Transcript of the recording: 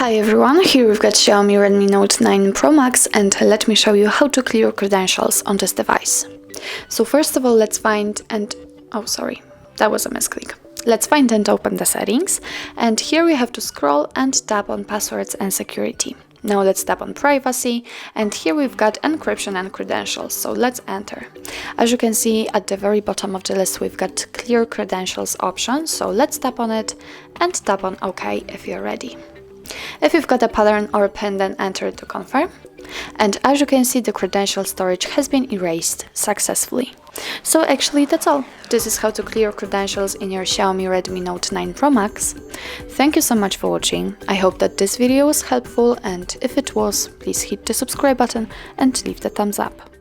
Hi everyone, here we've got Xiaomi Redmi Note 9 Pro Max, and let me show you how to clear credentials on this device. So first of all, let's find and... oh sorry, that was a misclick. Let's find and open the settings, and here we have to scroll and tap on passwords and security. Now let's tap on privacy, and here we've got encryption and credentials, so let's enter. As you can see at the very bottom of the list, we've got clear credentials option, so let's tap on it and tap on OK if you're ready. If you've got a pattern or a PIN, then enter to confirm. And as you can see, the credential storage has been erased successfully. So actually that's all. This is how to clear credentials in your Xiaomi Redmi Note 9 Pro Max. Thank you so much for watching. I hope that this video was helpful, and if it was, please hit the subscribe button and leave the thumbs up.